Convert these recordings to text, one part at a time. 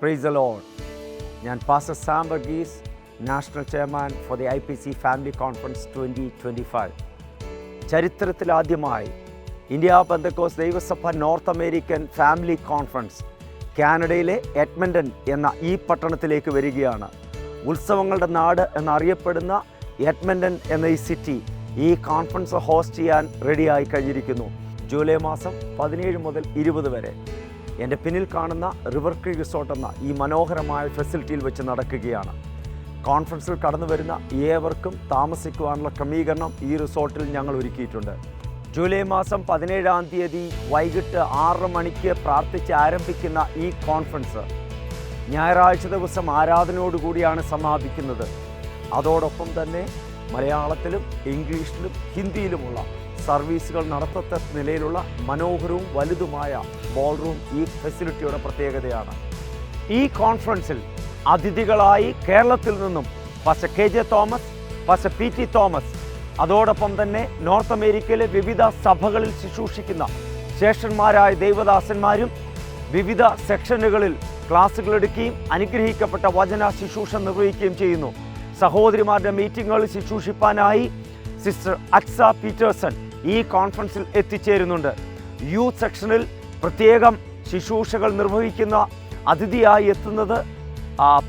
Price the Lord. ഞാൻ pastor Sam Varghese, national chairman for the IPC family conference 2025. ചരിത്രത്തിലാദ്യമായി India പെന്തക്കോസ്ത് ദൈവസഭ north American family conference കാനഡയിലെ Edmonton എന്ന ഈ പട്ടണത്തിലേക്ക് വരികയാണ്. ഉത്സവങ്ങളുടെ നാട് എന്നറിയപ്പെടുന്ന എഡ്മണ്ടൺ എന്ന ഈ സിറ്റി ഈ കോൺഫറൻസ് ഹോസ്റ്റ് ചെയ്യാൻ റെഡിയായി കഴിഞ്ഞിരിക്കുന്നു. ജൂലൈ മാസം 17 മുതൽ 20 വരെ എൻ്റെ പിന്നിൽ കാണുന്ന റിവർ ക്രീക്ക് റിസോർട്ട് എന്ന ഈ മനോഹരമായ ഫെസിലിറ്റിയിൽ വെച്ച് നടക്കുകയാണ്. കോൺഫറൻസിൽ കടന്നു വരുന്ന ഏവർക്കും താമസിക്കുവാനുള്ള ക്രമീകരണം ഈ റിസോർട്ടിൽ ഞങ്ങൾ ഒരുക്കിയിട്ടുണ്ട്. ജൂലൈ മാസം 17-ാം തീയതി വൈകിട്ട് 6 മണിക്ക് പ്രാർത്ഥിച്ച് ആരംഭിക്കുന്ന ഈ കോൺഫറൻസ് ഞായറാഴ്ച ദിവസം ആരാധനയോടുകൂടിയാണ് സമാപിക്കുന്നത്. അതോടൊപ്പം തന്നെ മലയാളത്തിലും ഇംഗ്ലീഷിലും ഹിന്ദിയിലുമുള്ള സർവീസുകൾ നടത്തത്തക്ക നിലയിലുള്ള മനോഹരവും വലുതുമായ ബോൾറൂം ഈ ഫെസിലിറ്റിയുടെ പ്രത്യേകതയാണ്. ഈ കോൺഫറൻസിൽ അതിഥികളായി കേരളത്തിൽ നിന്നും pastor KJ Thomas, pastor PT Thomas, അതോടൊപ്പം തന്നെ നോർത്ത് അമേരിക്കയിലെ വിവിധ സഭകളിൽ ശുശ്രൂഷിക്കുന്ന ശ്രേഷ്ഠന്മാരായ ദൈവദാസന്മാരും വിവിധ സെക്ഷനുകളിൽ ക്ലാസ്സുകൾ എടുക്കുകയും അനുഗ്രഹിക്കപ്പെട്ട വചന ശുശ്രൂഷ നിർവഹിക്കുകയും ചെയ്യുന്നു. സഹോദരിമാരുടെ മീറ്റിങ്ങുകളിൽ ശുശ്രൂഷിപ്പാനായി സിസ്റ്റർ അക്സ പീറ്റേഴ്സൺ ഈ കോൺഫറൻസിൽ എത്തിച്ചേരുന്നുണ്ട്. യൂത്ത് സെക്ഷനിൽ പ്രത്യേകം ശുശ്രൂഷകൾ നിർവഹിക്കുന്ന അതിഥിയായി എത്തുന്നത്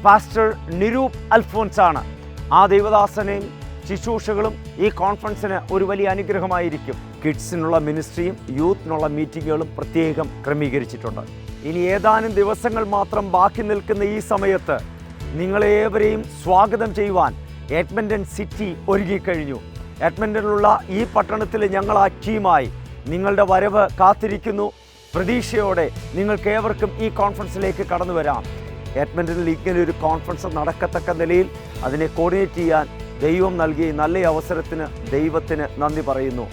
പാസ്റ്റർ നിരൂപ് അൽഫോൻസ് ആണ്. ആ ദൈവദാസനെയും ശുശ്രൂഷകളും ഈ കോൺഫറൻസിന് ഒരു വലിയ അനുഗ്രഹമായിരിക്കും. കിഡ്സിനുള്ള മിനിസ്ട്രിയും യൂത്തിനുള്ള മീറ്റിങ്ങുകളും പ്രത്യേകം ക്രമീകരിച്ചിട്ടുണ്ട്. ഇനി ഏതാനും ദിവസങ്ങൾ മാത്രം ബാക്കി നിൽക്കുന്ന ഈ സമയത്ത് നിങ്ങളേവരെയും സ്വാഗതം ചെയ്യുവാൻ എഡ്മണ്ടൺ സിറ്റി ഒരുങ്ങിക്കഴിഞ്ഞു. എഡ്മണ്ടണിലുള്ള ഈ പട്ടണത്തിൽ ഞങ്ങൾ ആ ടീമായി നിങ്ങളുടെ വരവ് കാത്തിരിക്കുന്നു. പ്രതീക്ഷയോടെ നിങ്ങൾക്കേവർക്കും ഈ കോൺഫറൻസിലേക്ക് കടന്നു വരാം. എഡ്മണ്ടണിൽ ഇങ്ങനെ ഒരു കോൺഫറൻസ് നടക്കത്തക്ക നിലയിൽ അതിനെ കോർഡിനേറ്റ് ചെയ്യാൻ ദൈവം നൽകിയ നല്ല അവസരത്തിന് ദൈവത്തിന് നന്ദി പറയുന്നു.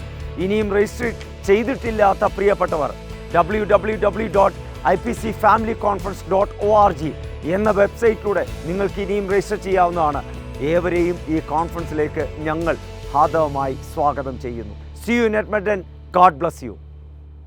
ഇനിയും രജിസ്റ്റർ ചെയ്തിട്ടില്ലാത്ത പ്രിയപ്പെട്ടവർ www.ipcfamilyconference.org എന്ന വെബ്സൈറ്റിലൂടെ നിങ്ങൾക്ക് ഇനിയും രജിസ്റ്റർ ചെയ്യാവുന്നതാണ്. ഏവരെയും ഈ കോൺഫറൻസിലേക്ക് ഞങ്ങൾ ഹാർദവമായി സ്വാഗതം ചെയ്യുന്നു. See you in Edmonton. God bless you.